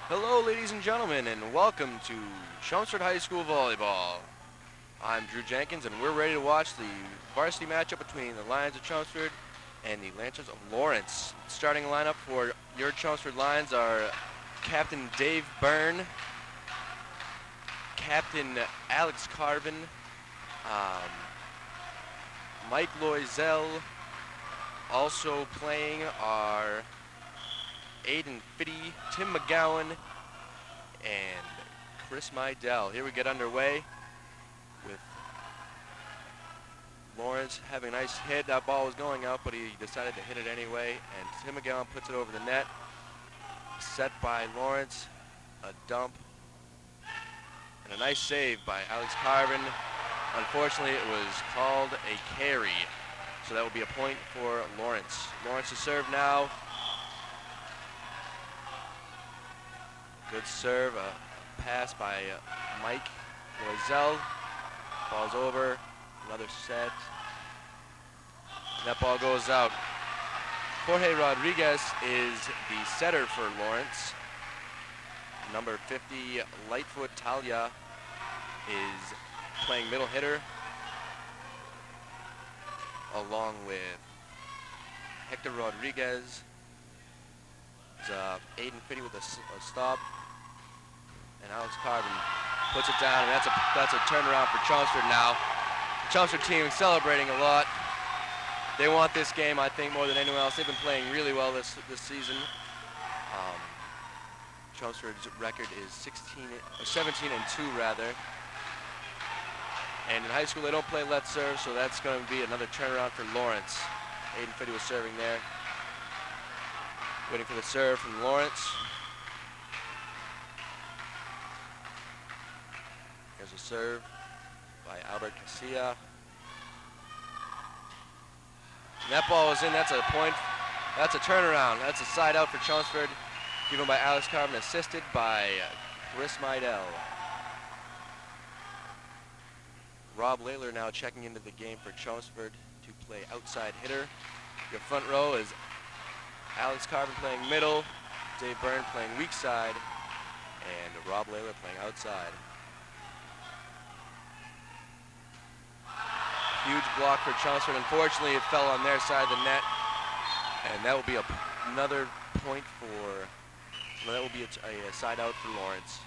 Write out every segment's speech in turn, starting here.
Hello, ladies and gentlemen, and welcome to Chelmsford High School Volleyball. I'm Drew Jenkins, and we're ready to watch the varsity matchup between the Lions of Chelmsford and the Lancers of Lawrence. Starting lineup for your Chelmsford Lions are Captain Dave Byrne, Captain Alex Carvin, Mike Loisel. Also playing are Aiden Fitty, Tim McGowan, and Chris Mydell. Here we get underway with Lawrence having a nice hit. That ball was going out, but he decided to hit it anyway, and Tim McGowan puts it over the net. Set by Lawrence, a dump, and a nice save by Alex Carvin. Unfortunately, it was called a carry, so that will be a point for Lawrence. Lawrence to serve now. Good serve, a pass by Mike Loisel. Ball's over, another set. That ball goes out. Jorge Rodriguez is the setter for Lawrence. Number 50, Lightfoot Talia, is playing middle hitter, along with Hector Rodriguez. Aiden Fitty with a stop, and Alex Carvin puts it down, and that's a turnaround for Chelmsford now. The Chelmsford team is celebrating a lot. They want this game, I think, more than anyone else. They've been playing really well this season. Chelmsford's record is 17-2 rather. And in high school they don't play let serve, so that's going to be another turnaround for Lawrence. Aiden Fitty was serving there. Waiting for the serve from Lawrence. Here's a serve by Albert Casilla. And that ball is in. That's a point. That's a turnaround. That's a side out for Chelmsford, given by Alex Carvin, assisted by Chris Mydell. Rob Layler now checking into the game for Chelmsford to play outside hitter. Your front row is Alex Carvin playing middle, Dave Byrne playing weak side, and Rob Layler playing outside. Huge block for Chelmsford. Unfortunately, it fell on their side of the net, and that will be another point for, well, that will be a side out for Lawrence.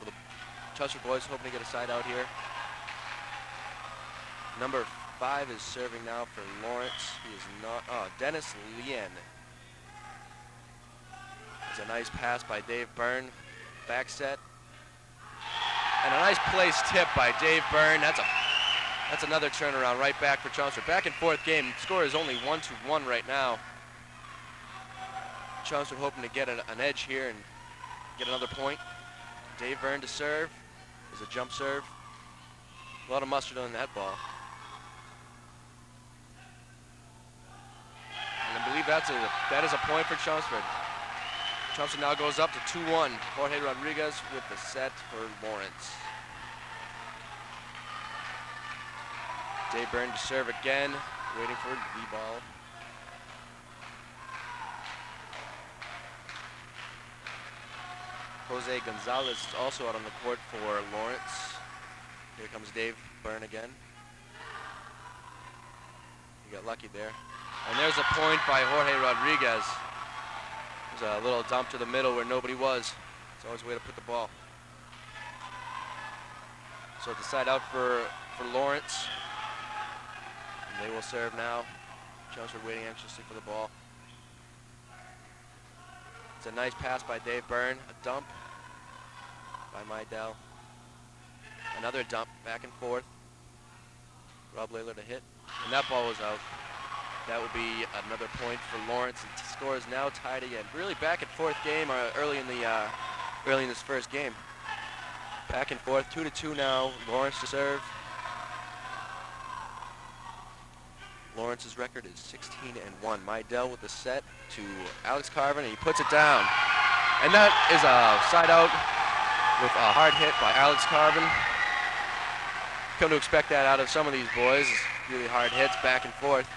So the Chelmsford boys hoping to get a side out here. Number 5 is serving now for Lawrence. He is not, Dennis Lien. It's a nice pass by Dave Byrne, back set. And a nice place tip by Dave Byrne. That's another turnaround right back for Chelmsford. Back and forth game. The score is only 1-1 right now. Chelmsford hoping to get an edge here and get another point. Dave Byrne to serve. Is a jump serve. A lot of mustard on that ball. And I believe that is a point for Chelmsford. Chelmsford now goes up to 2-1. Jorge Rodriguez with the set for Lawrence. Dave Byrne to serve again, waiting for the ball. Jose Gonzalez is also out on the court for Lawrence. Here comes Dave Byrne again. He got lucky there. And there's a point by Jorge Rodriguez. There's a little dump to the middle where nobody was. It's always a way to put the ball. So it's a side out for Lawrence. And they will serve now. Chelmsford waiting anxiously for the ball. It's a nice pass by Dave Byrne. A dump by Mydell. Another dump back and forth. Rob Layler to hit. And that ball was out. That will be another point for Lawrence. And the score is now tied again. Really back and forth game early in this first game. Back and forth, 2-2 now. Lawrence to serve. Lawrence's record is 16-1. Mydell with the set to Alex Carvin, and he puts it down. And that is a side out with a hard hit by Alex Carvin. Come to expect that out of some of these boys. Really hard hits back and forth.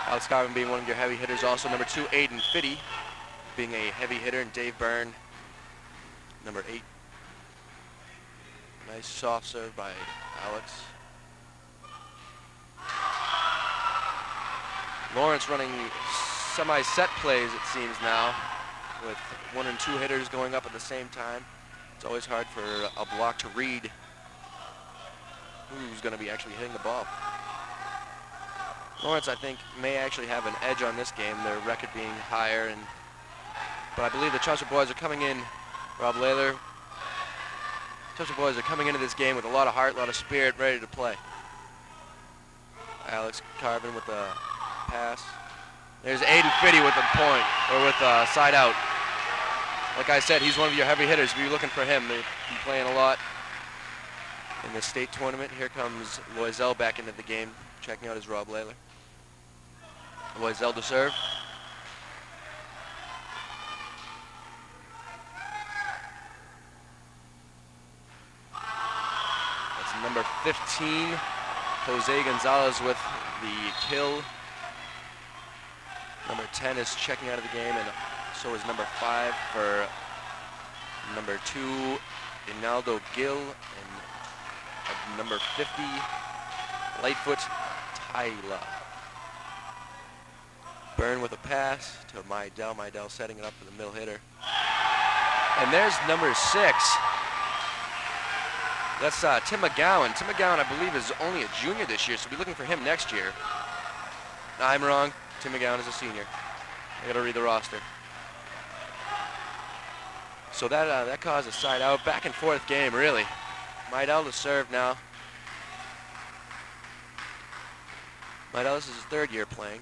Alex Carvin being one of your heavy hitters. Also number 2, Aiden Fitty. being a heavy hitter, and Dave Byrne, number 8. Nice soft serve by Alex. Lawrence running semi-set plays, it seems now, with 1 and 2 hitters going up at the same time. It's always hard for a block to read who's going to be actually hitting the ball. Lawrence, I think, may actually have an edge on this game, their record being higher, but I believe the Chelmsford boys are coming in, Rob Layler, Chelmsford boys are coming into this game with a lot of heart, a lot of spirit, ready to play. Alex Carvin with the pass. There's Aiden Fitty with the point, or with side out. Like I said, he's one of your heavy hitters. If you're looking for him, they've been playing a lot in the state tournament. Here comes Loisel back into the game, checking out his Rob Layler. Loisel to serve. That's number 15, Jose Gonzalez with the kill. Number 10 is checking out of the game, and so is number 5 for number 2, Inaldo Gill, and number 50, Lightfoot Tyler. Byrne with a pass to Mydell. Mydell setting it up for the middle hitter. And there's number 6. That's Tim McGowan. Tim McGowan, I believe, is only a junior this year, so we'll be looking for him next year. No, I'm wrong. Tim McGowan is a senior. I gotta read the roster. So that caused a side out. Back and forth game, really. Mydell to serve now. Mydell, this is his 3rd year playing.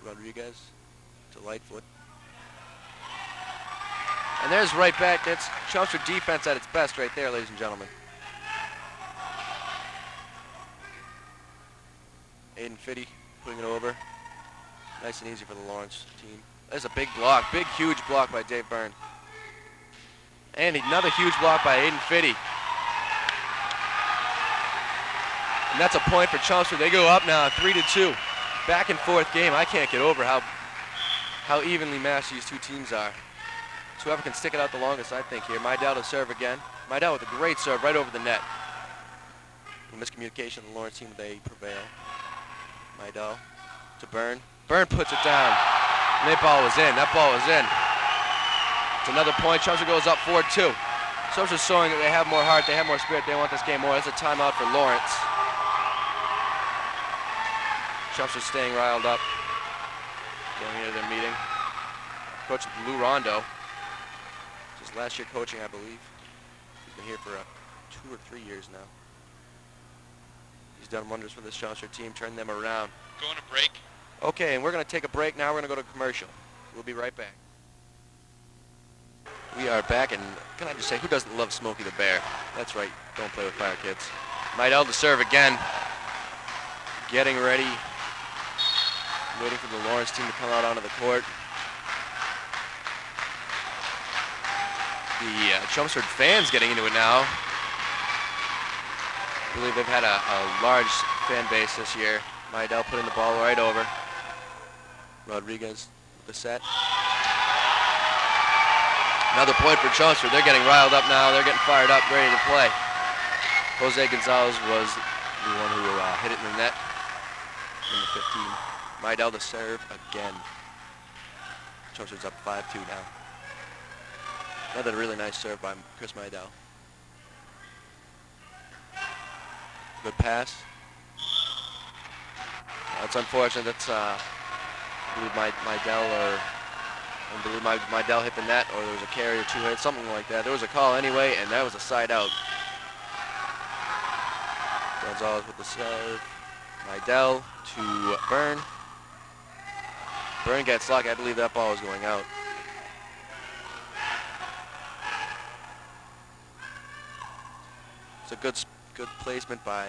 Rodriguez to Lightfoot. And there's right back. That's Chelmsford defense at its best right there, ladies and gentlemen. Aiden Fitty putting it over. Nice and easy for the Lawrence team. There's a big block, big, huge block by Dave Byrne. And another huge block by Aiden Fitty. And that's a point for Chelmsford. They go up now, 3-2. Back and forth game. I can't get over how evenly matched these two teams are. So whoever can stick it out the longest, I think, here. Mydell to serve again. Mydell with a great serve right over the net. A miscommunication of the Lawrence team, they prevail. Mydell to Byrne. Byrne puts it down. And that ball was in. That ball was in. It's another point. Chelmsford goes up 4-2. Chelmsford showing that they have more heart, they have more spirit, they want this game more. That's a timeout for Lawrence. Chelmsford staying riled up. Going into their meeting. Coach Lou Rondo. His last year coaching, I believe. He's been here for 2 or 3 years now. He's done wonders for this Chelmsford team, turned them around. Going to break. Okay, and we're going to take a break now. We're going to go to commercial. We'll be right back. We are back, and can I just say, who doesn't love Smokey the Bear? That's right, don't play with fire, kids. Mydell to serve again. Getting ready. Waiting for the Lawrence team to come out onto the court. The Chelmsford fans getting into it now. I believe they've had a large fan base this year. Mydell putting the ball right over. Rodriguez with the set. Another point for Chelmsford. They're getting riled up now. They're getting fired up, ready to play. Jose Gonzalez was the one who hit it in the net. Number 15. Mydell to serve again. Chelmsford's up 5-2 now. Another really nice serve by Chris Mydell. Good pass. That's unfortunate. That's I believe Mydell hit the net, or there was a carry or 2 hits, something like that. There was a call anyway, and that was a side out. Gonzalez with the serve. Mydell to Byrne. Byrne gets lucky. I believe that ball was going out. It's a good placement by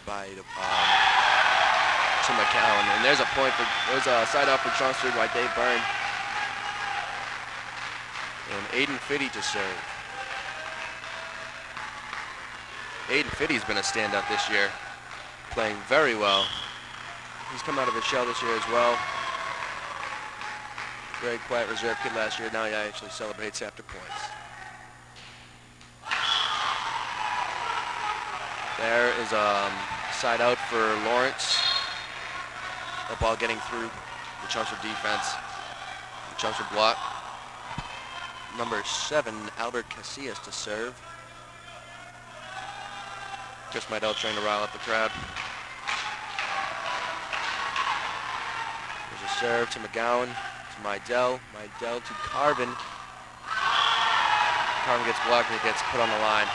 Tim McGowan, and there's a side out for Chelmsford by Dave Byrne. And Aiden Fitty to serve. Aiden Fitty's been a standout this year, playing very well. He's come out of his shell this year as well. Very quiet reserve kid last year. Now he actually celebrates after points. There is a side out for Lawrence. The ball getting through the Chelmsford defense. The Chelmsford block. Number 7, Albert Casillas to serve. Chris Meidel trying to rile up the crowd. There's a serve to McGowan, to Meidel. Meidel to Carvin. Carvin gets blocked and he gets put on the line.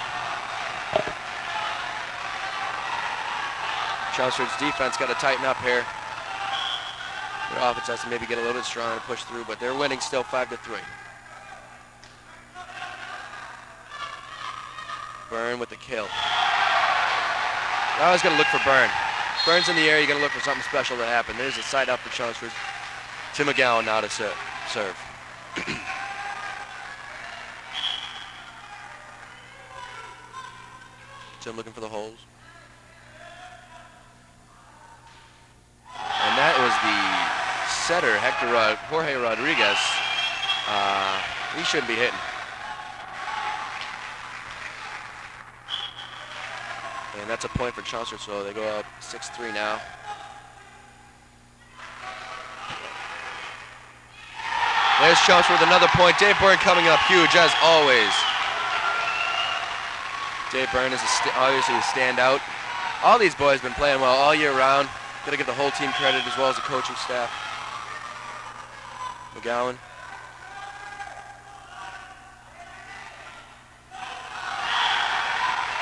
Chelmsford's defense got to tighten up here. Their offense has to maybe get a little bit stronger to push through, but they're winning still 5-3. Byrne with the kill. You always got to look for Byrne. Byrne's in the air, you got to look for something special to happen. There's a side up for Chelmsford. Tim McGowan now to serve. Tim looking for the holes. And that was the setter, Jorge Rodriguez. He shouldn't be hitting. And that's a point for Chelmsford, so they go up 6-3 now. There's Chelmsford with another point. Dave Byrne coming up huge, as always. Dave Byrne is obviously a standout. All these boys have been playing well all year round. Got to give the whole team credit as well as the coaching staff. McGowan.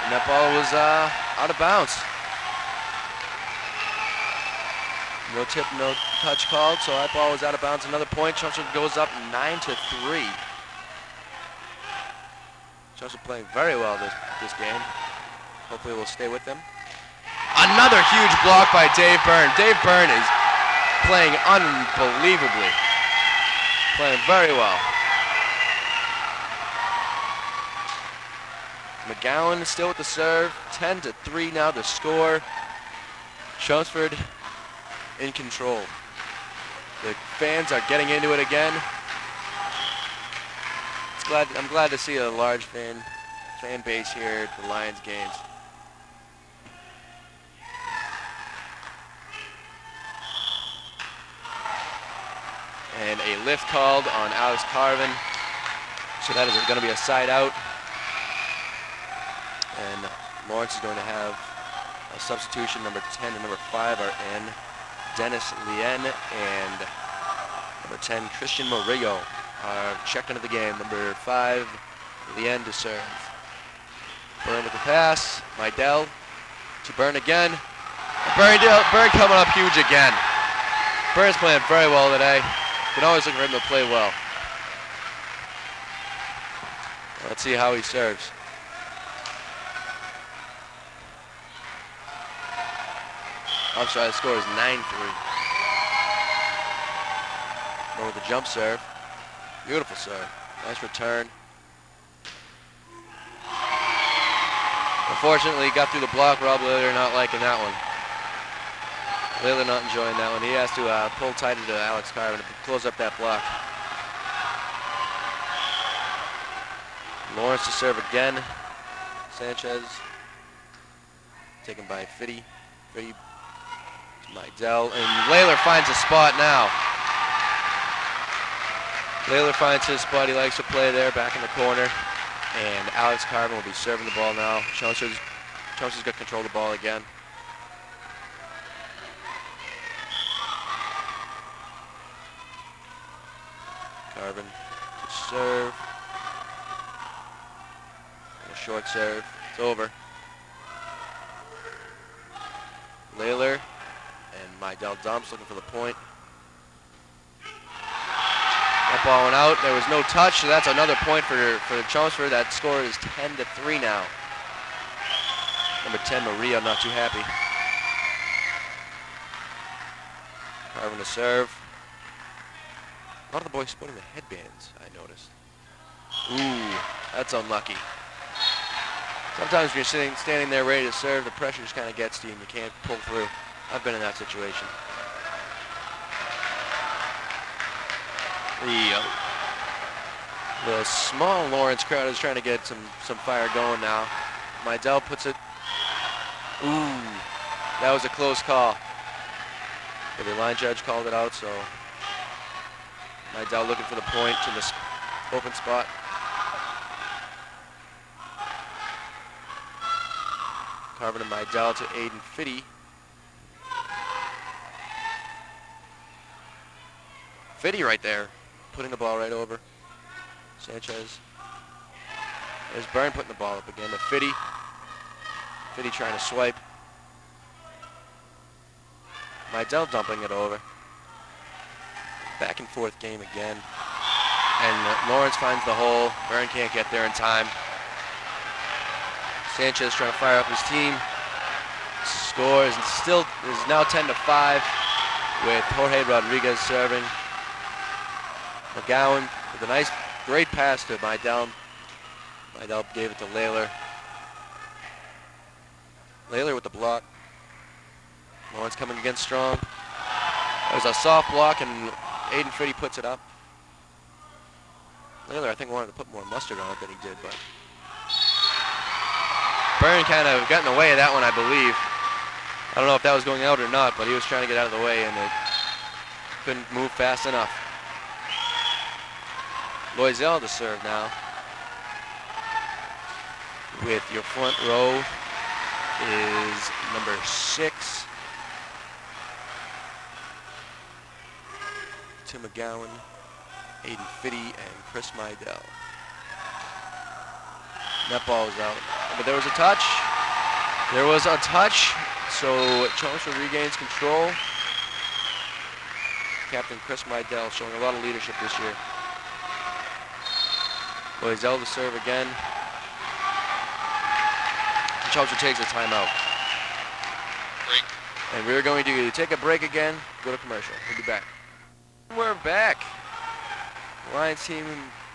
And that ball was out of bounds. No tip, no touch called, so that ball was out of bounds. Another point. Chelmsford goes up 9-3. Chelmsford playing very well this game. Hopefully we'll stay with them. Another huge block by Dave Byrne. Dave Byrne is playing unbelievably. Playing very well. McGowan still with the serve. 10-3 now to score. Chelmsford in control. The fans are getting into it again. I'm glad to see a large fan base here at the Lions games. And a lift called on Alex Carvin. So that is going to be a side out. And Lawrence is going to have a substitution. Number 10 and number 5 are in. Dennis Lien and number 10, Christian Murillo, are checked into the game. Number 5, Lien to serve. Byrne with the pass. Meidel to Byrne again. Byrne coming up huge again. Byrne's playing very well today. You can always look for him to play well. Let's see how he serves. I'm sorry, the score is 9-3. With the jump serve. Beautiful serve. Nice return. Unfortunately, got through the block. Rob Laylor not liking that one. Laylor not enjoying that one. He has to pull tighter to Alex Carvin to close up that block. Lawrence to serve again. Sanchez. Taken by Fitty. Meidel, and Laylor finds a spot now. Laylor finds his spot. He likes to play there, back in the corner. And Alex Carvin will be serving the ball now. Chelmsford's got control of the ball again. Carvin to serve. And a short serve. It's over. Laylor. And Meidel dumps, looking for the point. That ball went out. There was no touch, so that's another point for Chelmsford. That score is 10-3 now. Number 10, Maria, not too happy. Carvin to serve. A lot of the boys sporting the headbands, I noticed. Ooh, that's unlucky. Sometimes when you're standing there ready to serve, the pressure just kind of gets to you and you can't pull through. I've been in that situation. The small Lawrence crowd is trying to get some fire going now. Mydell puts it. Ooh, that was a close call. But the line judge called it out, so Mydell looking for the point to this open spot. Carvin and Mydell to Aiden Fitty. Fitty right there, putting the ball right over Sanchez. There's Byrne putting the ball up again to Fitty. Fitty trying to swipe. Mydell dumping it over. Back and forth game again. And Lawrence finds the hole. Byrne can't get there in time. Sanchez trying to fire up his team. Score is now 10-5 with Jorge Rodriguez serving. McGowan with a nice, great pass to Mydell. Mydell gave it to Layler. Layler with the block. Lawrence coming again strong. That was a soft block, and Aiden Fitty puts it up. Layler, I think, wanted to put more mustard on it than he did, but Byrne kind of got in the way of that one, I believe. I don't know if that was going out or not, but he was trying to get out of the way, and it couldn't move fast enough. Loisel to serve now. With your front row is number 6. Tim McGowan, Aiden Fitty, and Chris Mydell. That ball is out. But there was a touch. There was a touch. So Chelmsford regains control. Captain Chris Mydell showing a lot of leadership this year. Loisel to serve again. Chelmsford takes a timeout. Break. And we're going to take a break again, go to commercial. We'll be back. We're back. Lions team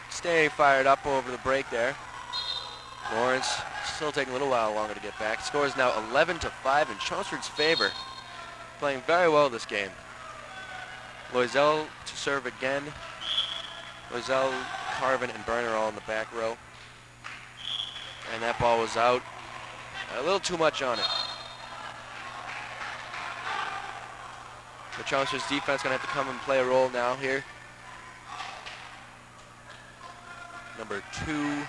staying fired up over the break there. Lawrence still taking a little while longer to get back. Score is now 11-5 in Chelmsford's favor. Playing very well this game. Loisel to serve again. Loisel, Carvin, and Byrne are all in the back row. And that ball was out. A little too much on it. The Chelmsford's defense going to have to come and play a role now here. Number 2,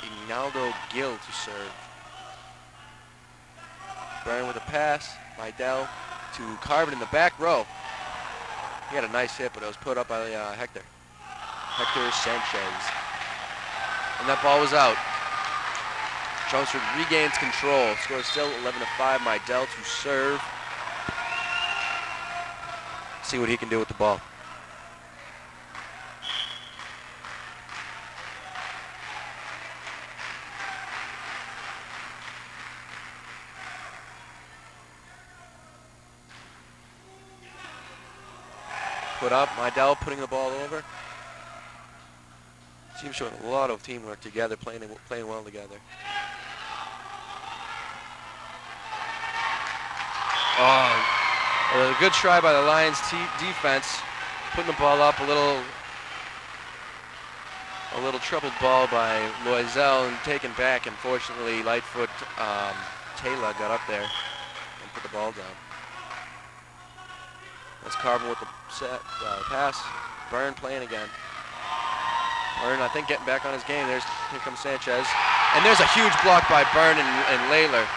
Ignaldo Gill to serve. Byrne with a pass. Mydell to Carvin in the back row. He had a nice hit, but it was put up by Hector Sanchez. And that ball was out. Chelmsford regains control. Score still 11-5. Mydell to serve. See what he can do with the ball. Put up, Mydell putting the ball over. Team showing a lot of teamwork together, playing well together. Oh, a good try by the Lions defense, putting the ball up, a little troubled ball by Loisel and taken back. Unfortunately, Lightfoot Taylor got up there and put the ball down. That's Carvin with the pass. Byrne playing again. Byrne, I think, getting back on his game. Here comes Sanchez. And there's a huge block by Byrne and Layler.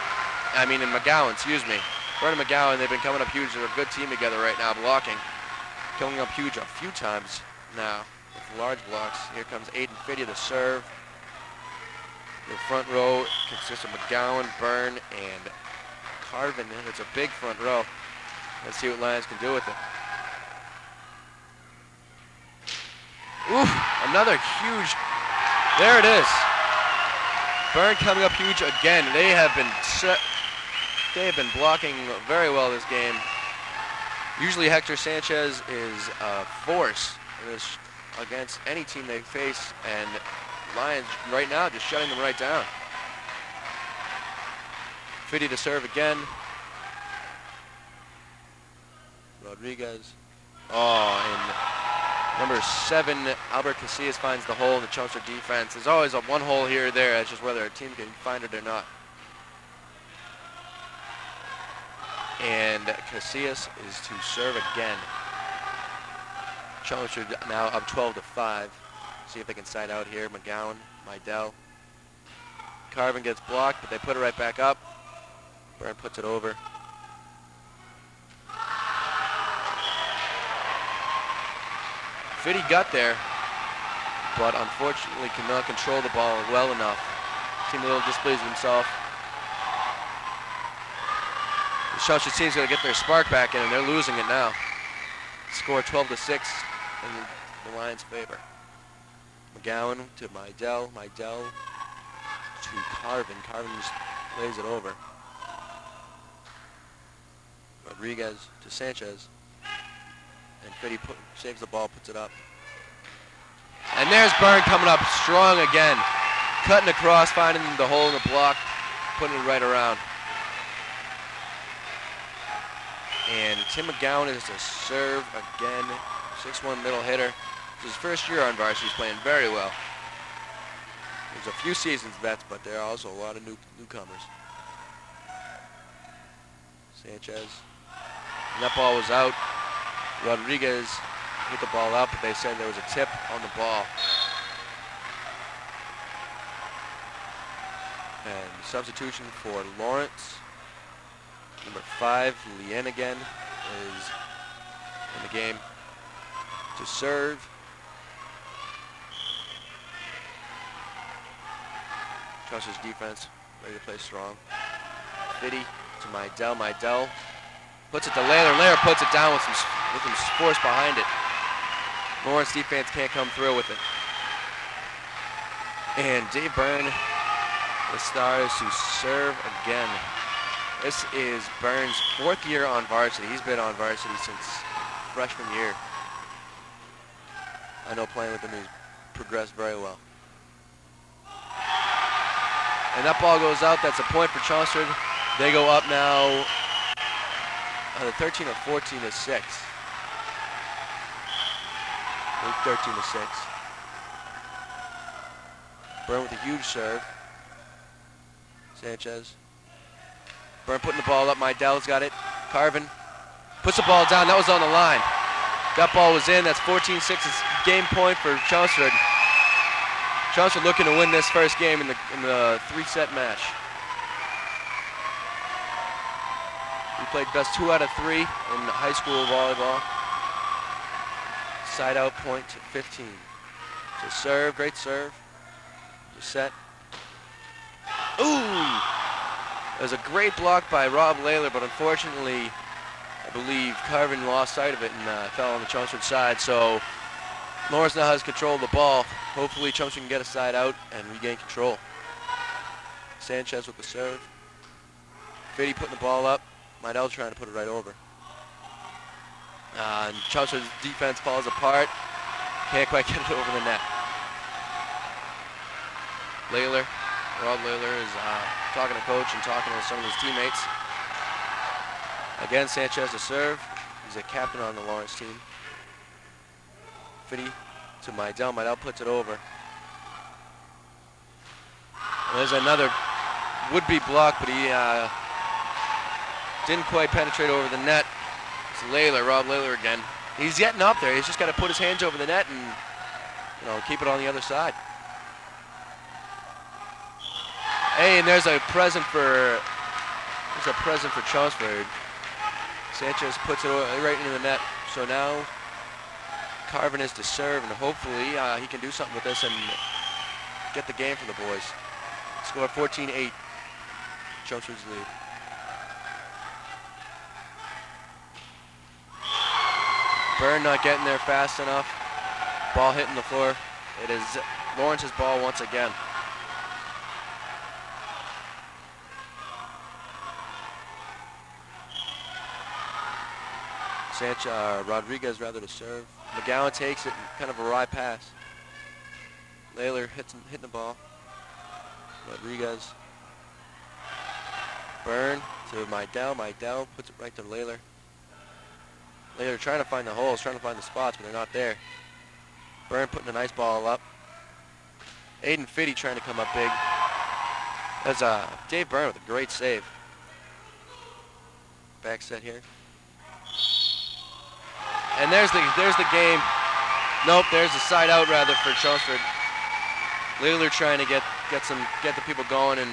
I mean, and McGowan, excuse me. Byrne and McGowan, they've been coming up huge. They're a good team together right now, blocking. Coming up huge a few times now with large blocks. Here comes Aiden Fitty to serve. The front row consists of McGowan, Byrne, and Carvin. It's a big front row. Let's see what Lions can do with it. Ooh, another huge, there it is. Byrne coming up huge again. They have been blocking very well this game. Usually Hector Sanchez is a force against any team they face, and Lions right now just shutting them right down. Fitty to serve again. Rodriguez. Oh, and number 7, Albert Casillas finds the hole in the Chelmsford defense. There's always a one hole here or there. It's just whether a team can find it or not. And Casillas is to serve again. Chelmsford now up 12-5. See if they can side out here. McGowan, Mydell. Carvin gets blocked, but they put it right back up. Byrne puts it over. Fitty got there, but unfortunately cannot control the ball well enough. Seemed a little displeased with himself. The Chelmsford team's going to get their spark back in, and they're losing it now. Score 12-6 in the Lions' favor. McGowan to Mydell. Mydell to Carvin. Carvin just lays it over. Rodriguez to Sanchez. And Fitty saves the ball, puts it up. And there's Byrne coming up strong again. Cutting across, finding the hole in the block, putting it right around. And Tim McGowan is to serve again. 6'1" middle hitter. This is his first year on varsity. He's playing very well. There's a few seasons vets, but there are also a lot of newcomers. Sanchez. And that ball was out. Rodriguez hit the ball up, but they said there was a tip on the ball. And substitution for Lawrence. Number 5, Lien again, is in the game to serve. Chelmsford's defense ready to play strong. Fitty to Mydell. Mydell puts it to Layler. Layler puts it down with some force behind it. Lawrence defense can't come through with it. And Dave Byrne, the Stars, to serve again. This is Byrne's 4th year on varsity. He's been on varsity since freshman year. I know playing with him, he's progressed very well. And that ball goes out. That's a point for Chelmsford. They go up now 13 or 14 to 6. 13 to 6. Byrne with a huge serve. Sanchez. Byrne putting the ball up. Mydell's got it. Carvin puts the ball down. That was on the line. That ball was in. That's 14-6. Game point for Chelmsford. Chelmsford looking to win this first game in the 3-set match. We played best 2 out of 3 in high school volleyball. Side out point to 15. So serve, great serve. Just set. Ooh! It was a great block by Rob Layler, but unfortunately, I believe Carvin lost sight of it and fell on the Chelmsford side. So Lawrence now has control of the ball. Hopefully Chelmsford can get a side out and regain control. Sanchez with the serve. Fitty putting the ball up. Mydell trying to put it right over. And Chelmsford's defense falls apart. Can't quite get it over the net. Layler, Rob Layler is talking to coach and talking to some of his teammates. Again, Sanchez to serve. He's a captain on the Lawrence team. Fitty to Mydell. Mydell puts it over. And there's another would-be block, but he didn't quite penetrate over the net. It's Layler, Rob Layler again. He's getting up there. He's just got to put his hands over the net and keep it on the other side. Hey, and there's a present for Chelmsford. Sanchez puts it right into the net. So now Carvin is to serve, and hopefully he can do something with this and get the game for the boys. Score 14-8. Chelmsford's lead. Byrne not getting there fast enough. Ball hitting the floor. It is Lawrence's ball once again. Rodriguez rather to serve. McGowan takes it, kind of a wry pass. Layler hitting the ball. Rodriguez. Byrne to Mydell. Mydell puts it right to Layler. They're trying to find the holes, trying to find the spots, but they're not there. Byrne putting a nice ball up. Aiden Fitty trying to come up big. That's Dave Byrne with a great save. Back set here. And there's the game. Nope, there's the side out rather for Chelmsford. Lillard trying to get the people going, and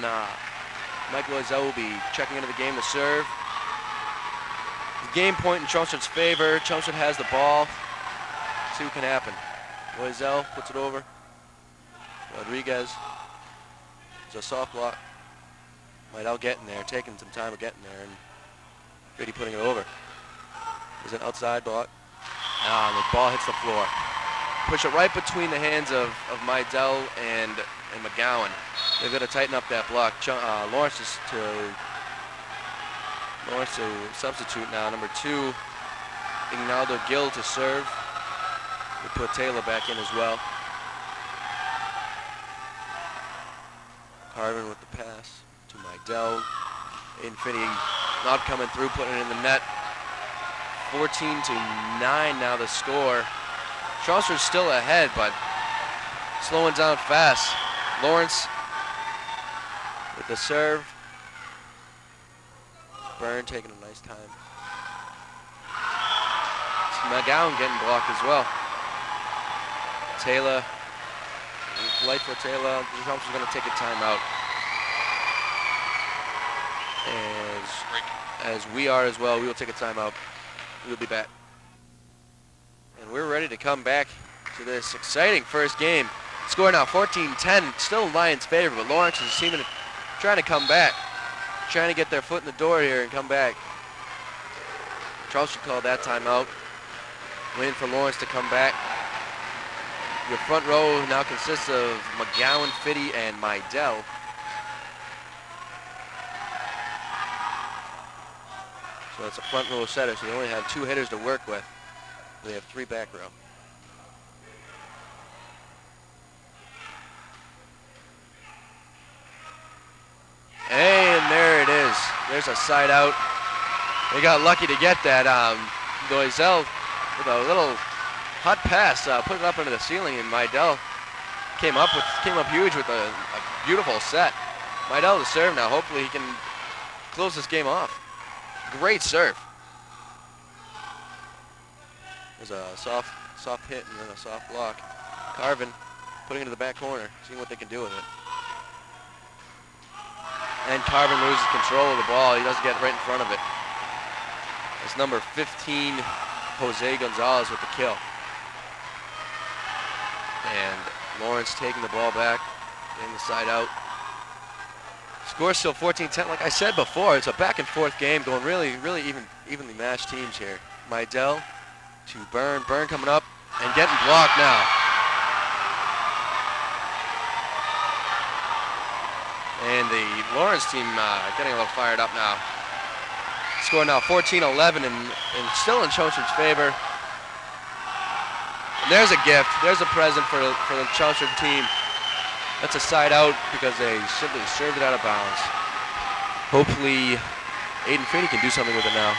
Mike Loisel will be checking into the game to serve. The game point in Chelmsford's favor. Chelmsford has the ball. See what can happen. Loisel puts it over. Rodriguez. It's a soft block. Midell getting there, taking some time of getting there, and Fitty putting it over. Is an outside block. And the ball hits the floor. Push it right between the hands of Midell and McGowan. They've got to tighten up that block. Lawrence to substitute now. Number 2, Ignaldo Gill to serve. We put Taylor back in as well. Carvin with the pass to Midell. Aiden Fitty not coming through, putting it in the net. 14-9 now the score. Chelmsford's still ahead, but slowing down fast. Lawrence with the serve. Byrne taking a nice time. McGowan getting blocked as well. Taylor, light for Taylor. Chelmsford's going to take a timeout. As we are as well, we will take a timeout. We'll be back. And we're ready to come back to this exciting first game. Score now 14-10, still Lions' favor, but Lawrence is trying to come back. Trying to get their foot in the door here and come back. Charleston called that timeout. Waiting for Lawrence to come back. Your front row now consists of McGowan, Fitty, and Midell. So it's a front row setter, so they only have 2 hitters to work with. They have 3 back row. And there it is. There's a side out. They got lucky to get that. Loisel with a little hot pass, put it up into the ceiling, and Midell came up huge with a beautiful set. Midell to serve now. Hopefully he can close this game off. Great serve. There's a soft hit and then a soft block. Carvin putting it to the back corner, seeing what they can do with it. And Carvin loses control of the ball. He doesn't get right in front of it. It's number 15, Jose Gonzalez with the kill. And Lawrence taking the ball back, getting the side out. Score still 14-10. Like I said before, it's a back and forth game going really evenly matched teams here. Midell to Byrne. Byrne coming up and getting blocked now. And the Lawrence team getting a little fired up now. Score now 14-11 and still in Chelmsford's favor. And there's a gift. There's a present for the Chelmsford team. That's a side out because they simply served it out of bounds. Hopefully, Aiden Fitty can do something with it now.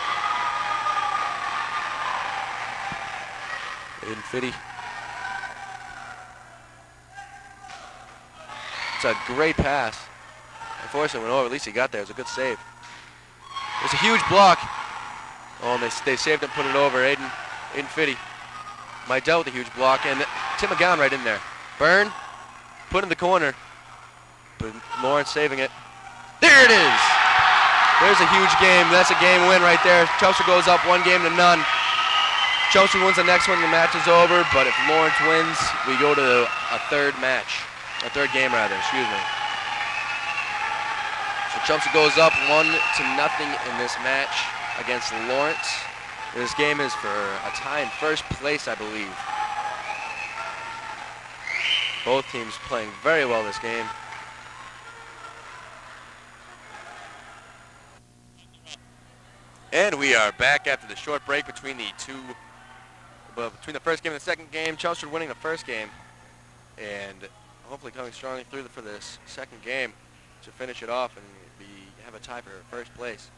Aiden Fitty. It's a great pass. Unfortunately, went over. At least he got there. It was a good save. There's a huge block. Oh, and they saved it and put it over. Aiden Fitty. Midell with a huge block, and Tim McGowan right in there. Byrne. Put in the corner, but Lawrence saving it. There it is! There's a huge game. That's a game win right there. Chelmsford goes up 1-0. Chelmsford wins the next one, the match is over, but if Lawrence wins, we go to a third game rather, excuse me. So Chelmsford goes up 1-0 in this match against Lawrence. This game is for a tie in first place, I believe. Both teams playing very well this game. And we are back after the short break between the first game and the second game. Chelmsford winning the first game, and hopefully coming strongly through for this second game to finish it off and have a tie for first place.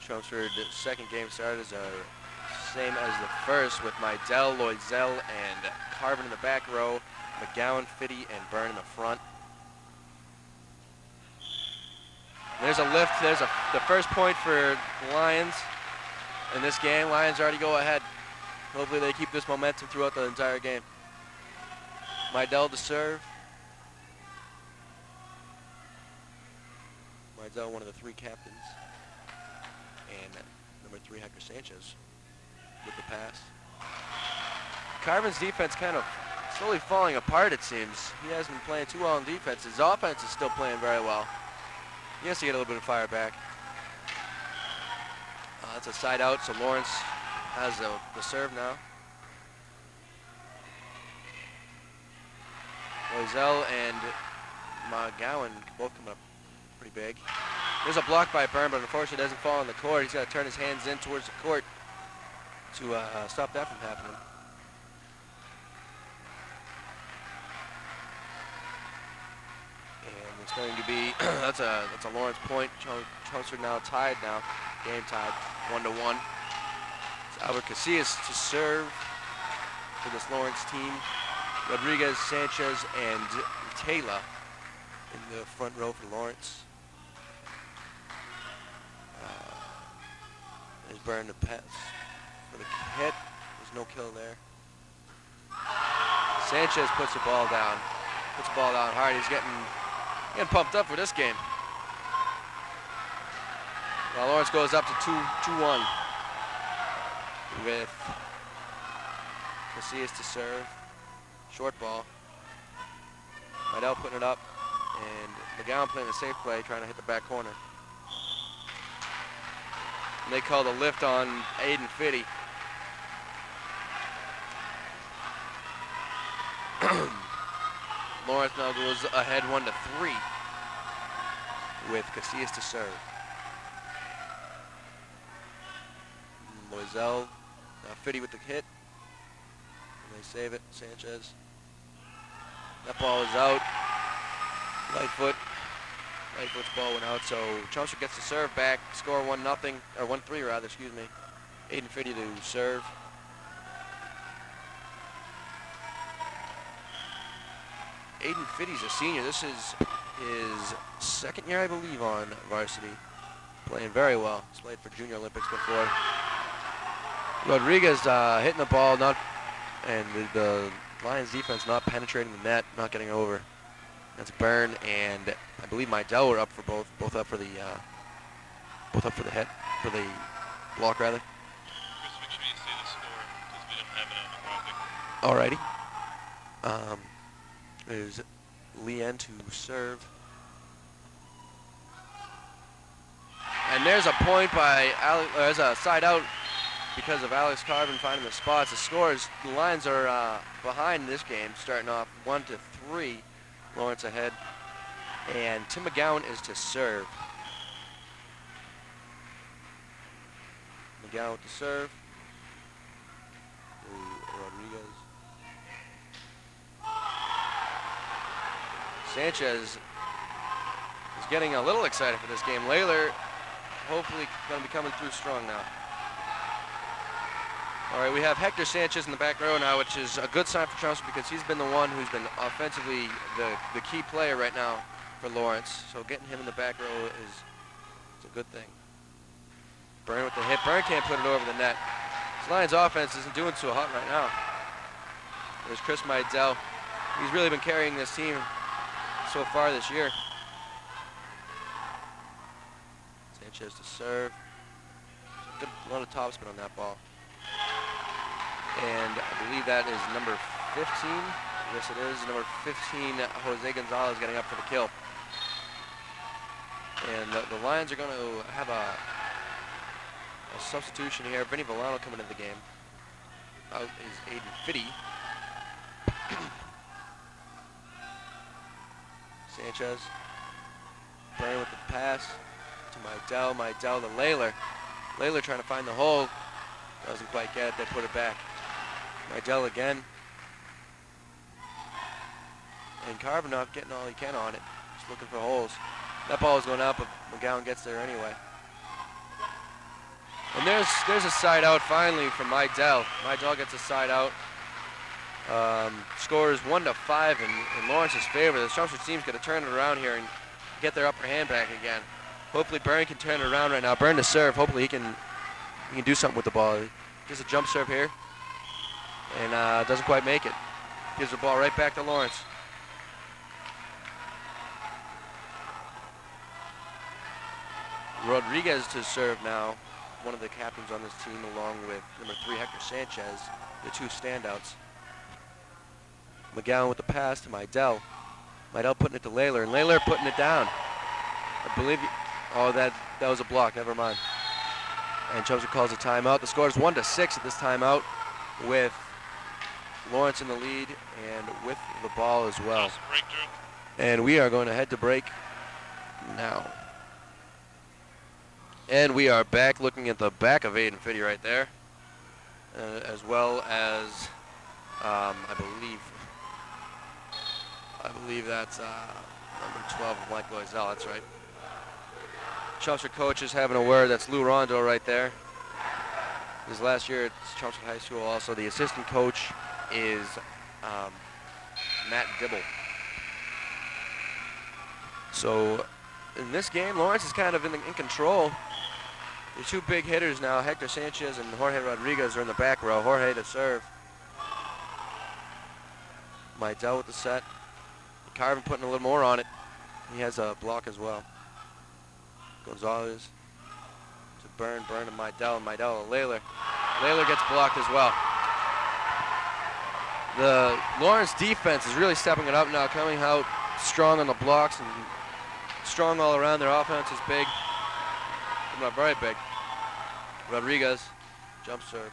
Chelmsford second game starters are same as the first with Mydell, Loisel, and Carvin in the back row, McGowan, Fitty, and Byrne in the front. There's a lift. There's the first point for the Lions in this game. Lions already go ahead. Hopefully they keep this momentum throughout the entire game. Mydell to serve. Mydell, one of the 3 captains. And number 3, Hector Sanchez with the pass. Carvin's defense kind of slowly falling apart, it seems. He hasn't been playing too well in defense. His offense is still playing very well. He has to get a little bit of fire back. That's a side out, so Lawrence has the serve now. Loisel and McGowan both coming up pretty big. There's a block by Byrne, but unfortunately it doesn't fall on the court. He's got to turn his hands in towards the court to stop that from happening. And it's going to be, that's a Lawrence point. Chelmsford now tied now. Game tied, 1-1. It's Albert Casillas to serve for this Lawrence team. Rodriguez, Sanchez, and Taylor in the front row for Lawrence. There's Byrne to pass for the hit. There's no kill there. Sanchez puts the ball down. Puts the ball down hard. He's getting pumped up for this game. Well, Lawrence goes up to 2-1 with Casillas to serve. Short ball. Mydell putting it up, and McGowan playing a safe play, trying to hit the back corner. And they call the lift on Aiden Fitty. Lawrence now goes ahead 1-3 with Casillas to serve. Loisel, Fitty with the hit. And they save it, Sanchez. That ball is out. Lightfoot's ball went out, so Chelmsford gets the serve back, score 1-0, or 1-3 rather, excuse me. Aiden Fitty to serve. Aiden Fitty's a senior. This is his second year, I believe, on varsity. Playing very well. He's played for Junior Olympics before. Rodriguez hitting the ball, and the Lions defense not penetrating the net, not getting over. That's Byrne and I believe Mydell were up for both up for the hit, for the block rather. Chris, make sure you say the score because we didn't have it on the graphic. Alrighty. There's Leanne to serve. And there's a point by there's a side out because of Alex Carvin finding the spots. The scores, the Lions are behind this game, starting off 1-3. Lawrence ahead. And Tim McGowan is to serve. McGowan to serve. Rodriguez. Sanchez is getting a little excited for this game. Layler hopefully going to be coming through strong now. All right, we have Hector Sanchez in the back row now, which is a good sign for Chelmsford because he's been the one who's been offensively the key player right now for Lawrence. So getting him in the back row is a good thing. Byrne with the hit. Byrne can't put it over the net. This Lions offense isn't doing so hot right now. There's Chris Mydell. He's really been carrying this team so far this year. Sanchez to serve. A lot of topspin on that ball. And I believe that is number 15. Yes, it is. Number 15, Jose Gonzalez getting up for the kill. And the Lions are going to have a substitution here. Vinny Villano coming into the game. Out is Aiden Fitty. Sanchez. Byrne with the pass to Mydell. Mydell to Layler. Layler trying to find the hole. Doesn't quite get it. They put it back. Mydell again. And Carbonov getting all he can on it. Just looking for holes. That ball is going out, but McGowan gets there anyway. And there's a side out finally from Mydell. Mydell gets a side out. Score is 1-5 in Lawrence's favor. The Chelmsford team's going to turn it around here and get their upper hand back again. Hopefully Byrne can turn it around right now. Byrne to serve. Hopefully he can do something with the ball. Gives a jump serve here and doesn't quite make it. Gives the ball right back to Lawrence. Rodriguez to serve now. One of the captains on this team along with number 3 Hector Sanchez, the two standouts. McGowan with the pass to Mydell. Mydell putting it to Layler, and Layler putting it down. I believe, that was a block, never mind. And Chelmsford calls a timeout. The score is 1-6 at this timeout with Lawrence in the lead and with the ball as well. And we are going to head to break now. And we are back looking at the back of Aiden Fitty right there, as well as, I believe that's number 12 of Mike Loisel, that's right. Chelmsford coach is having a word. That's Lou Rondo right there. His last year at Chelmsford High School. Also, the assistant coach is Matt Dibble. So in this game, Lawrence is kind of in control. The two big hitters now, Hector Sanchez and Jorge Rodriguez, are in the back row. Jorge to serve. Mydell with the set. Carvin putting a little more on it. He has a block as well. Gonzalez to Byrne to Mydell, and Mydell to Layler. Layler gets blocked as well. The Lawrence defense is really stepping it up now, coming out strong on the blocks and strong all around. Their offense is big. Not very big. Rodriguez, jump serve.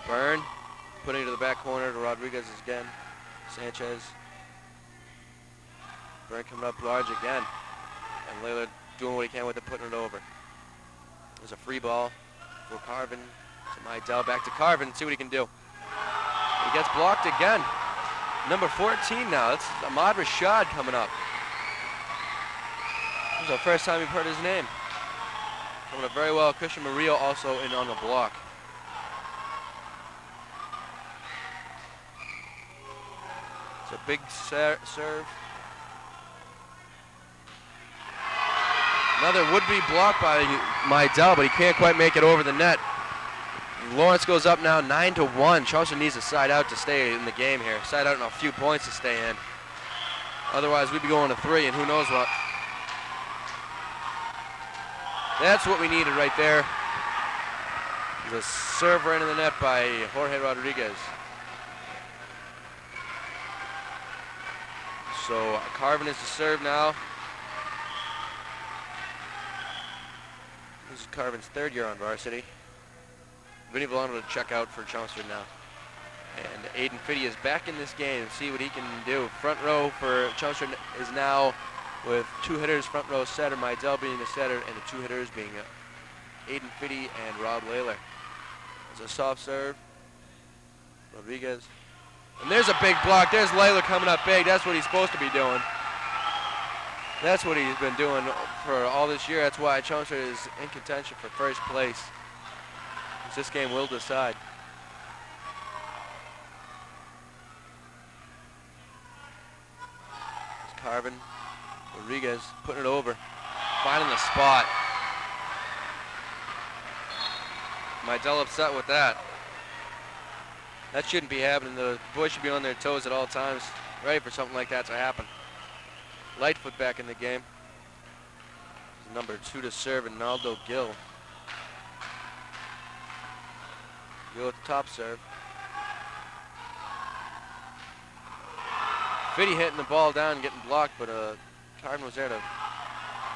Byrne putting it to the back corner to Rodriguez again. Sanchez. Byrne coming up large again. And Layla doing what he can with it, putting it over. There's a free ball for Carvin to Mydell. Back to Carvin, see what he can do. He gets blocked again. Number 14 now. That's Ahmad Rashad coming up. This is the first time we've heard his name. Coming up very well. Christian Murillo also in on the block. It's a big serve. Another would-be block by Mydell, but he can't quite make it over the net. Lawrence goes up now 9-1. Charleston needs a side out to stay in the game here. Side out and a few points to stay in. Otherwise, we'd be going to 3, and who knows what. That's what we needed right there. There's a serve right in the net by Jorge Rodriguez. So Carvin is to serve now. This is Carvin's 3rd year on varsity. Vinny Volano to check out for Chelmsford now. And Aiden Fitty is back in this game. See what he can do. Front row for Chelmsford is now with 2 hitters, front row setter, Mydell being the setter, and the 2 hitters being Aiden Fitty and Rob Layler. There's a soft serve. Rodriguez. And there's a big block. There's Layler coming up big. That's what he's supposed to be doing. That's what he's been doing for all this year. That's why Chelmsford is in contention for first place. This game will decide. It's Carvin. Rodriguez putting it over. Finding the spot. Mydell upset with that. That shouldn't be happening. The boys should be on their toes at all times, ready for something like that to happen. Lightfoot back in the game. Number 2 to serve, Ronaldo Gill. Gill with the top serve. Fitty hitting the ball down and getting blocked, but Carvin was there to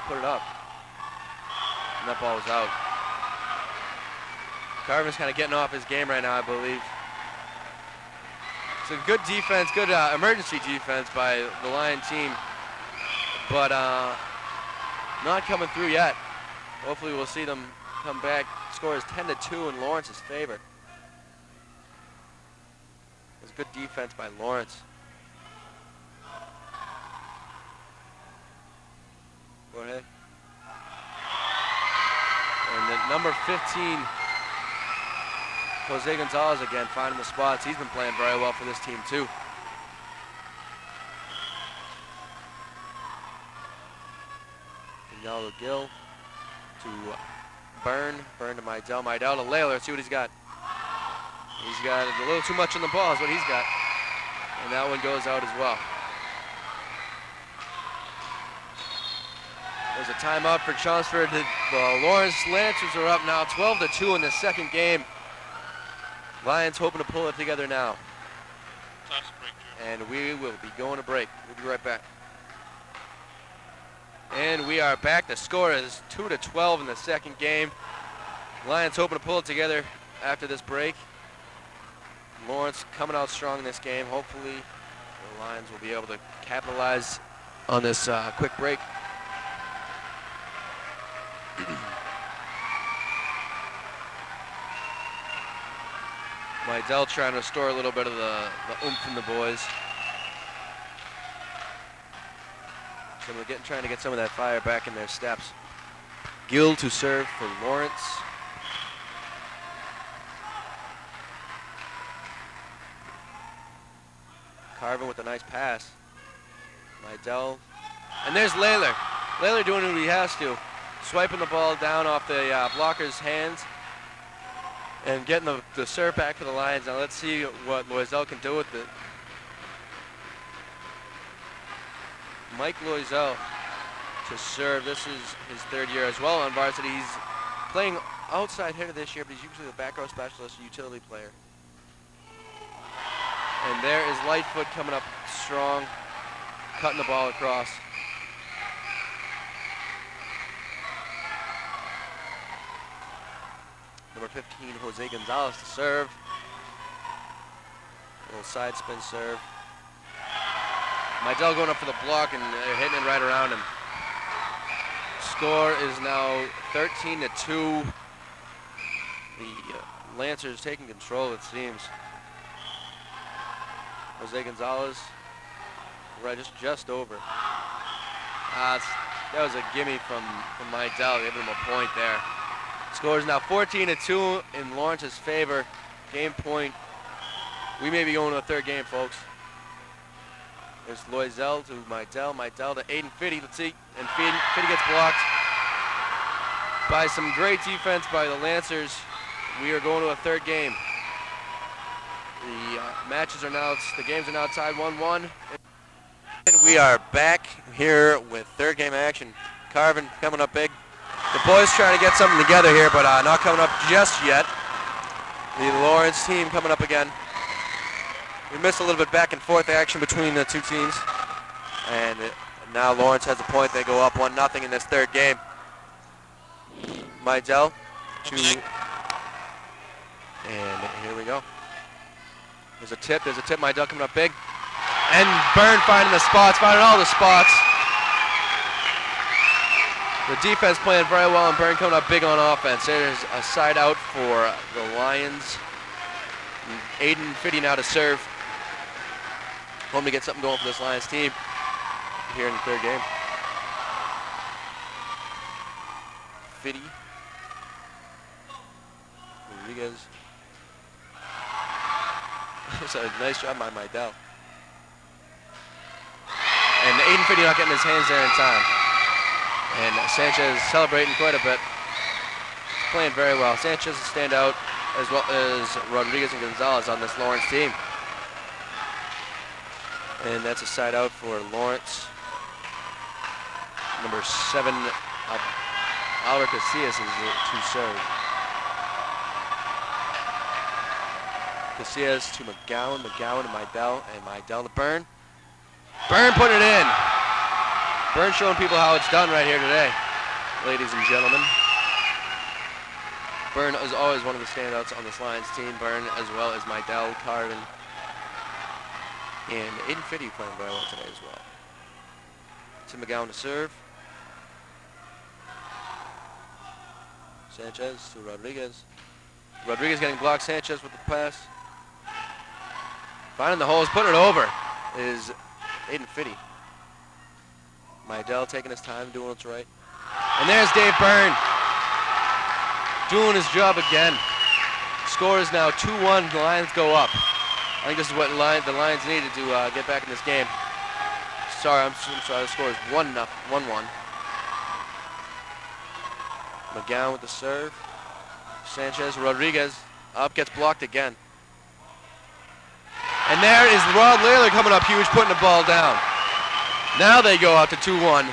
put it up. And that ball was out. Carvin's kind of getting off his game right now, I believe. So good defense, good emergency defense by the Lion team, but not coming through yet. Hopefully we'll see them come back. Score is 10-2 in Lawrence's favor. It's good defense by Lawrence. Go ahead. number 15, Jose Gonzalez again, finding the spots. He's been playing very well for this team too. Ronaldo Gill to Byrne to Mydell to Layler. Let's see what he's got. He's got a little too much on the ball is what he's got. And that one goes out as well. There's a timeout for Chelmsford. The Lawrence Lancers are up now 12-2 in the second game. Lions hoping to pull it together now. Fast break, Drew. And we will be going to break. We'll be right back. And we are back. The score is 2-12 in the second game. Lions hoping to pull it together after this break. Lawrence coming out strong in this game. Hopefully the Lions will be able to capitalize on this quick break. Mydell trying to restore a little bit of the oomph in the boys. So we're trying to get some of that fire back in their steps. Gill to serve for Lawrence. Carvin with a nice pass. Mydell. And there's Layler. Layler doing what he has to. Swiping the ball down off the blocker's hands and getting the serve back for the Lions. Now let's see what Loisel can do with it. Mike Loisel to serve. This is his third year as well on varsity. He's playing outside hitter this year, but he's usually the back row specialist, utility player. And there is Lightfoot coming up strong, cutting the ball across. Number 15, Jose Gonzalez to serve. A little side spin serve. Mydell going up for the block and they're hitting it right around him. Score is now 13-2. The Lancers taking control, it seems. Jose Gonzalez, right, just over. That was a gimme from Mydell, giving him a point there. Score is now 14-2 in Lawrence's favor. Game point. We may be going to a third game, folks. There's Loisel to Mydell to Aiden Fitty. Let's see, and Fitty gets blocked by some great defense by the Lancers. We are going to a third game. The games are now tied 1-1. And we are back here with third game action. Carvin coming up big. The boys trying to get something together here, but not coming up just yet. The Lawrence team coming up again. We missed a little bit back and forth action between the two teams. And now Lawrence has a point. They go up 1-0 in this third game. Mydell to... And here we go. There's a tip. Mydell coming up big. And Byrne finding all the spots. The defense playing very well and Byrne coming up big on offense. There's a side out for the Lions. Aiden Fitty now to serve. Hoping to get something going for this Lions team here in the third game. Fitty. Rodriguez. It's a nice job by Mydell. And Aiden Fitty not getting his hands there in time. And Sanchez celebrating quite a bit. He's playing very well. Sanchez is stand out as well as Rodriguez and Gonzalez on this Lawrence team. And that's a side out for Lawrence. Number 7, Albert Casillas is to serve. Casillas to McGowan to Mydell, and Mydell to Byrne. Byrne put it in. Byrne showing people how it's done right here today, ladies and gentlemen. Byrne is always one of the standouts on this Lions team. Byrne as well as Mydell, Carvin, and Aiden Fitty playing very well today as well. Tim McGowan to serve. Sanchez to Rodriguez. Rodriguez getting blocked. Sanchez with the pass. Finding the holes, putting it over is Aiden Fitty. Mydell taking his time, doing what's right. And there's Dave Byrne. doing his job again. Score is now 2-1. The Lions go up. I think this is what the Lions needed to get back in this game. Sorry, I'm sorry. The score is 1-1. McGowan with the serve. Sanchez, Rodriguez up, gets blocked again. And there is Rod Layler coming up huge, putting the ball down. Now they go out to 2-1.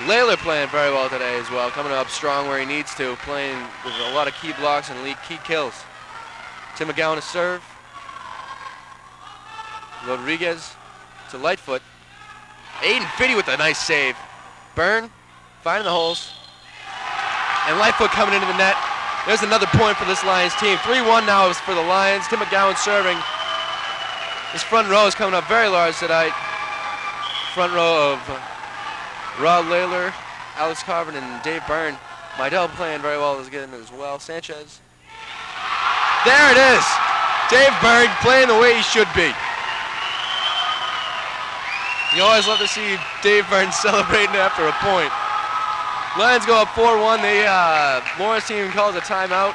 Layler playing very well today as well, coming up strong where he needs to, playing with a lot of key blocks and key kills. Tim McGowan to serve. Rodriguez to Lightfoot. Aiden Fitty with a nice save. Byrne finding the holes. And Lightfoot coming into the net. There's another point for this Lions team. 3-1 now is for the Lions. Tim McGowan serving. This front row is coming up very large tonight. Front row of Rod Layler, Alex Carvin, and Dave Byrne. Mydell playing very well as well. Sanchez. There it is. Dave Byrne playing the way he should be. You always love to see Dave Byrne celebrating after a point. Lions go up 4-1. The Lawrence team calls a timeout.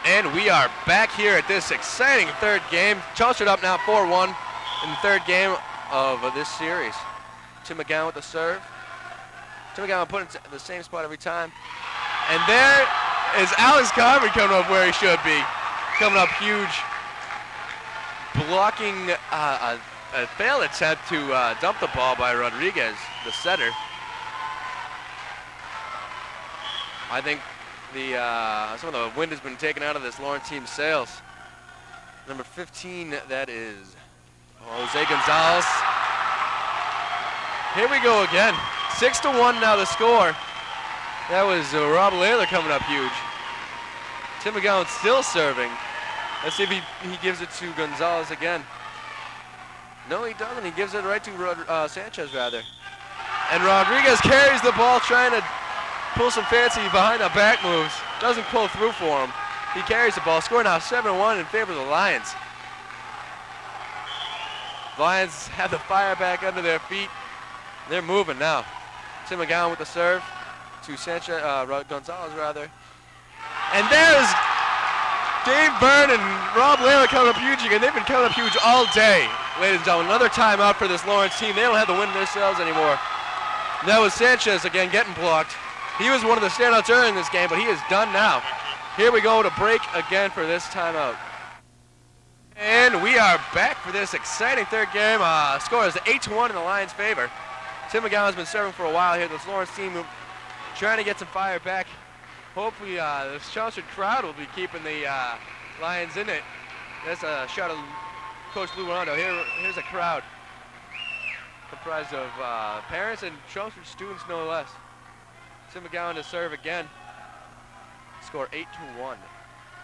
And we are back here at this exciting third game. Chelmsford up now 4-1 in the third game of this series. Tim McGowan with the serve. Tim McGowan putting it in the same spot every time. And there is Alex Carver coming up where he should be. Coming up huge. Blocking a failed attempt to dump the ball by Rodriguez, the setter. I think some of the wind has been taken out of this Lawrence team's sails. Number 15, that is Jose Gonzalez. Here we go again. 6-1 now the score. That was Rob Layler coming up huge. Tim McGowan still serving. Let's see if he gives it to Gonzalez again. No, he doesn't. He gives it right to Sanchez, rather. And Rodriguez carries the ball, trying to pull some fancy behind the back moves. Doesn't pull through for him. He carries the ball. Score now 7-1 in favor of the Lions. Lions have the fire back under their feet. They're moving now. Tim McGowan with the serve to Sanchez, Gonzalez, rather. And there's Dave Byrne and Rob Layler coming up huge again. They've been coming up huge all day, ladies and gentlemen. Another timeout for this Lawrence team. They don't have the wind in their sails anymore. And that was Sanchez again getting blocked. He was one of the standouts early in this game, but he is done now. Here we go to break again for this timeout. And we are back for this exciting third game. Score is 8-1 in the Lions' favor. Tim McGowan's been serving for a while here. This Lawrence team trying to get some fire back. Hopefully this Chelmsford crowd will be keeping the Lions in it. That's a shot of Coach Lou Rondo. Here's a crowd comprised of parents and Chelmsford students, no less. Tim McGowan to serve again. Score 8-1.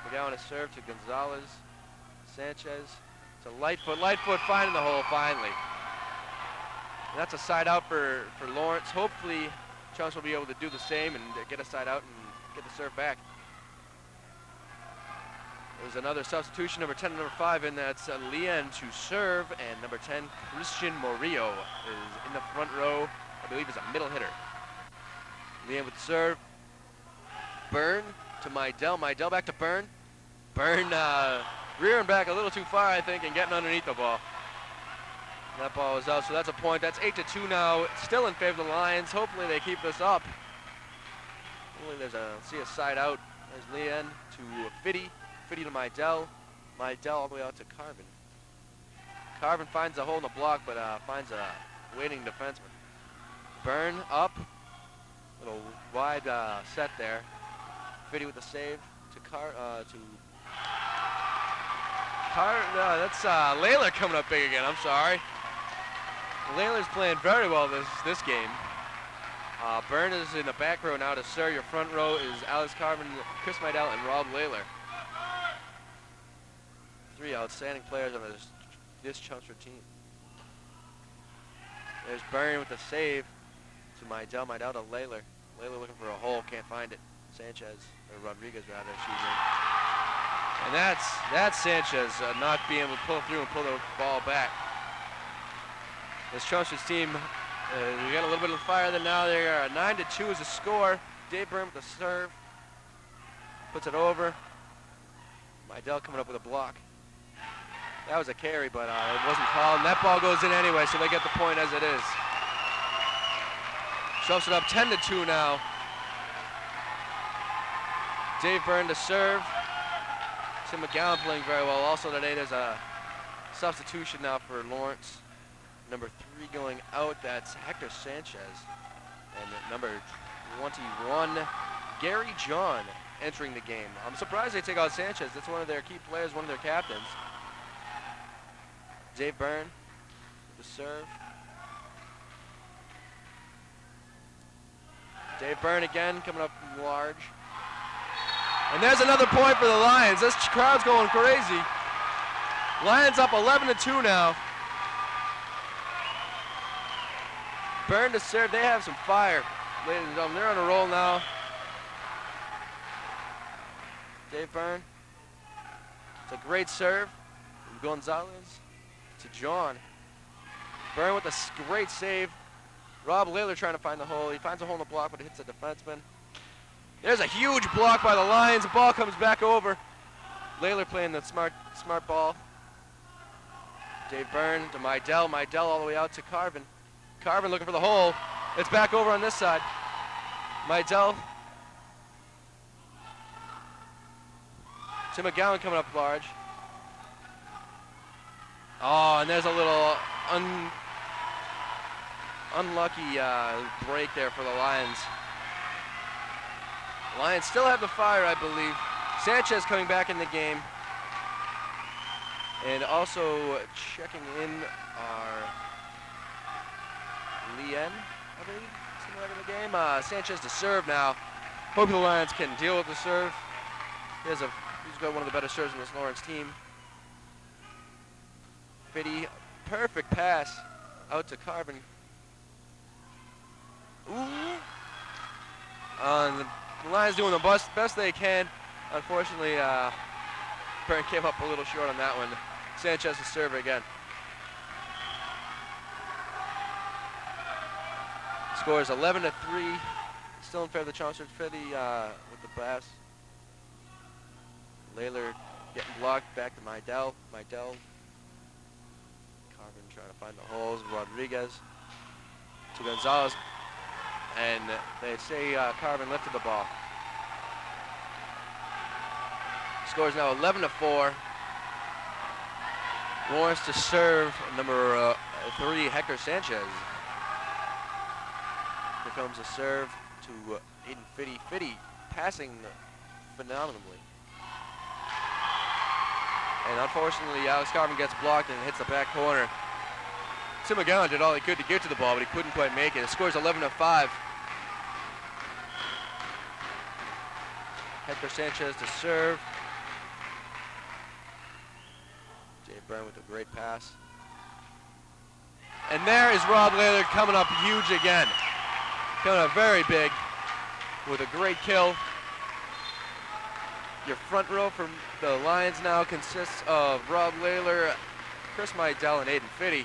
McGowan to serve to Gonzalez. Sanchez to Lightfoot. Lightfoot finding the hole finally. And that's a side out for Lawrence. Hopefully Chelmsford will be able to do the same and get a side out and get the serve back. There's another substitution, number 10 and number 5, and that's Leon to serve, and number 10, Christian Morillo, is in the front row. I believe is a middle hitter. Leon with the serve. Byrne to Mydell. Mydell back to Byrne. Byrne rearing back a little too far, I think, and getting underneath the ball. That ball is out, so that's a point. That's 8-2 now. Still in favor of the Lions. Hopefully they keep this up. See a side out. There's Leon to Fitty. Fitty to Mydell. Mydell all the way out to Carvin. Carvin finds a hole in the block, but finds a waiting defenseman. Byrne up. Little wide set there. Fitty with the save to that's Layler coming up big again. I'm sorry. Layler's playing very well this game. Byrne is in the back row now to serve. Your front row is Alex Carvin, Chris Mydell, and Rob Layler. 3 outstanding players on this Chelmsford team. There's Byrne with the save to Mydell. Mydell to Layler. Layler looking for a hole, can't find it. Sanchez, or Rodriguez rather, excuse me. And that's Sanchez not being able to pull through and pull the ball back. This Chelmsford's team We got a little bit of fire there now. They are 9-2 is the score. Dave Byrne with the serve. Puts it over. Mydell coming up with a block. That was a carry, but it wasn't called. And that ball goes in anyway, so they get the point as it is. Shoves it up 10-2 now. Dave Byrne to serve. Tim McGowan playing very well. Also today there's a substitution now for Lawrence. Number 3 going out, that's Hector Sanchez. And number 21, Gary John entering the game. I'm surprised they take out Sanchez. That's one of their key players, one of their captains. Dave Byrne with the serve. Dave Byrne again coming up large. And there's another point for the Lions. This crowd's going crazy. Lions up 11-2 now. Byrne to serve. They have some fire, ladies and gentlemen. They're on a roll now. Dave Byrne. It's a great serve from Gonzalez to John. Byrne with a great save. Rob Layler trying to find the hole. He finds a hole in the block, but it hits the defenseman. There's a huge block by the Lions. The ball comes back over. Layler playing the smart ball. Dave Byrne to Mydell. Mydell all the way out to Carvin. Carvin looking for the hole. It's back over on this side. Mydell. Tim McGowan coming up large. Oh, and there's a little unlucky break there for the Lions. Lions still have the fire, I believe. Sanchez coming back in the game. And also checking in our Lien, I believe, something like in the game. Sanchez to serve now. Hope the Lions can deal with the serve. He's got one of the better serves in this Lawrence team. Fitty, perfect pass out to Carvin. Ooh. The Lions doing the best they can. Unfortunately, Byrne came up a little short on that one. Sanchez to serve again. Scores 11-3. Still in favor of the Chelmsford. Fitty with the pass. Layler getting blocked. Back to Mydell. Mydell. Carvin trying to find the holes. Rodriguez to Gonzalez. And they say Carvin lifted the ball. Scores now 11-4. Lawrence to serve number 3, Hector Sanchez. Here comes a serve to Aiden Fitty. Fitty passing phenomenally. And unfortunately, Alex Carvin gets blocked and hits the back corner. Tim McGowan did all he could to get to the ball, but he couldn't quite make it. It scores 11-5. Hector Sanchez to serve. Dave Byrne with a great pass. And there is Rob Layler coming up huge again. Coming up very big with a great kill. Your front row for the Lions now consists of Rob Layler, Chris Mydell, and Aiden Fitty.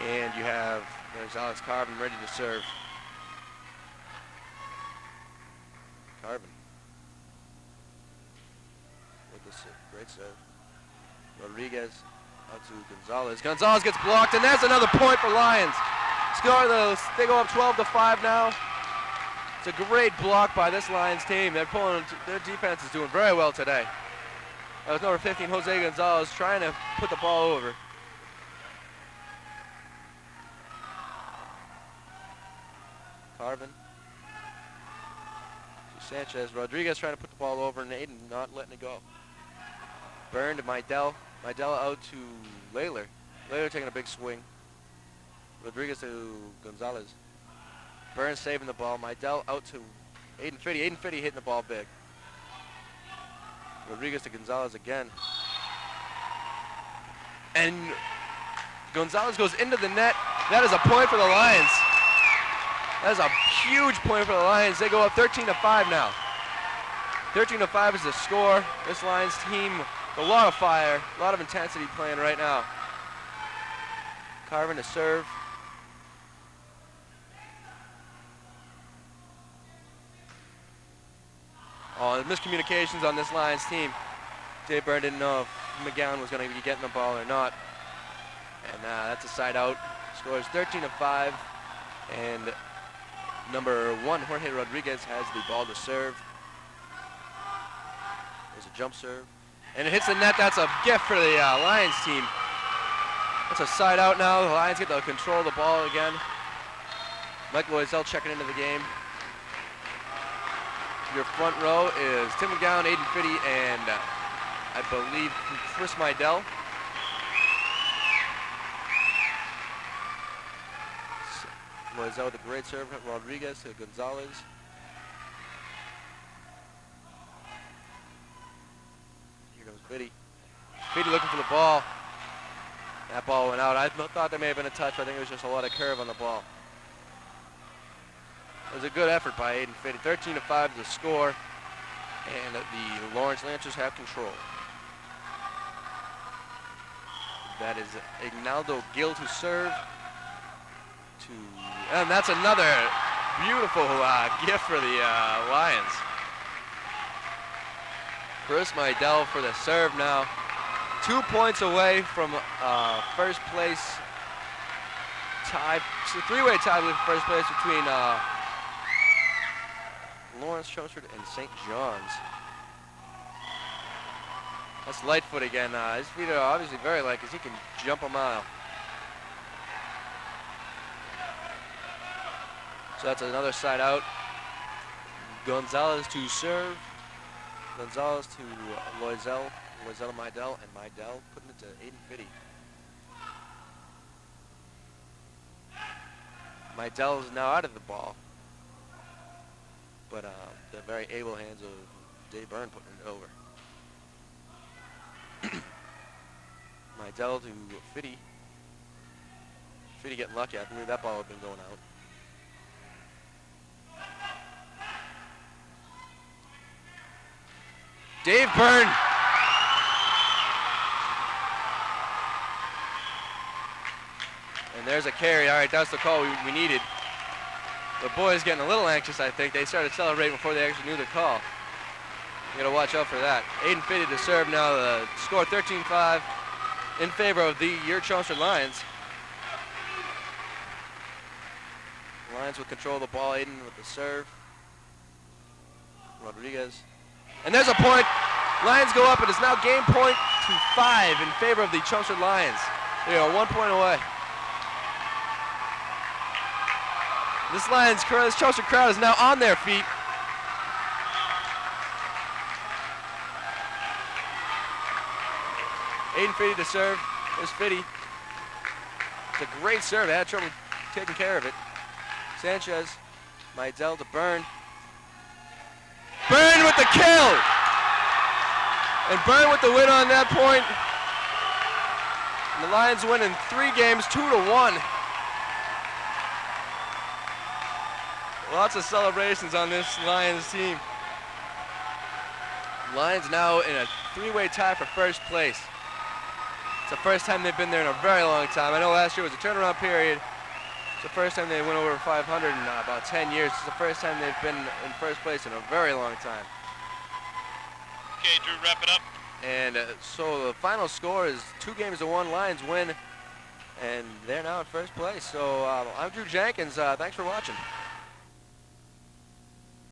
And you have, there's Alex Carvin ready to serve. Carvin with this great serve. Rodriguez out to Gonzalez. Gonzalez gets blocked, and that's another point for Lions. They go up 12-5 now. It's a great block by this Lions team. Their defense is doing very well today. That was number 15, Jose Gonzalez, trying to put the ball over. Carvin to Sanchez. Rodriguez trying to put the ball over, and Aiden not letting it go. Byrne to Mydell. Mydell out to Layler. Layler taking a big swing. Rodriguez to Gonzalez. Byrne saving the ball. Mydell out to Aiden Fitty. Aiden Fitty hitting the ball big. Rodriguez to Gonzalez again. And Gonzalez goes into the net. That is a point for the Lions. That is a huge point for the Lions. They go up 13-5 now. 13-5 is the score. This Lions team, a lot of fire, a lot of intensity playing right now. Carvin to serve. Miscommunications on this Lions team. Dave Byrne didn't know if McGowan was going to be getting the ball or not. And that's a side out. Scores 13-5. And number 1, Jorge Rodriguez, has the ball to serve. There's a jump serve. And it hits the net. That's a gift for the Lions team. It's a side out now. The Lions get to control the ball again. Michael Loisel checking into the game. Your front row is Tim McGowan, Aiden Fitty, and I believe Chris Meidel. Loisel with a great serve. Rodriguez to Gonzalez. Here goes Fitty. Fitty looking for the ball. That ball went out. I thought there may have been a touch, but I think it was just a lot of curve on the ball. It was a good effort by Aiden Fitty. 13-5 the score, and the Lawrence Lancers have control. That is Ignaldo Gil to serve. And that's another beautiful gift for the Lions. Chris Meidel for the serve now. 2 points away from first place tie. It's a three-way tie with first place between Lawrence, Chelmsford, and St. John's. That's Lightfoot again. His feet are obviously very light because he can jump a mile. So that's another side out. Gonzalez to serve. Gonzalez to Loisel. Loisel to Meidel, and Meidel putting it to Aiden Fitty. Meidel is now out of the ball. But the very able hands of Dave Byrne putting it over. Meidel to Fitty. Fitty getting lucky. I believe that ball had been going out. Dave Byrne. And there's a carry. All right, that's the call we needed. The boys getting a little anxious, I think. They started celebrating before they actually knew the call. You gotta watch out for that. Aiden Fitty to serve now. The score 13-5 in favor of your Chelmsford Lions. Lions will control the ball. Aiden with the serve. Rodriguez. And there's a point. Lions go up. It is now game point to 5 in favor of the Chelmsford Lions. They are 1 point away. This Chelmsford crowd is now on their feet. Aiden Fitty to serve. There's Fitty. It's a great serve. They had trouble taking care of it. Sanchez. Meidel to Byrne. Byrne with the kill! And Byrne with the win on that point. And the Lions win in 3 games, 2-1. Lots of celebrations on this Lions team. Lions now in a 3-way tie for first place. It's the first time they've been there in a very long time. I know last year was a turnaround period. It's the first time they went over 500 in about 10 years. It's the first time they've been in first place in a very long time. Okay, Drew, wrap it up. And so the final score is 2-1. Lions win, and they're now in first place. So I'm Drew Jenkins. Thanks for watching.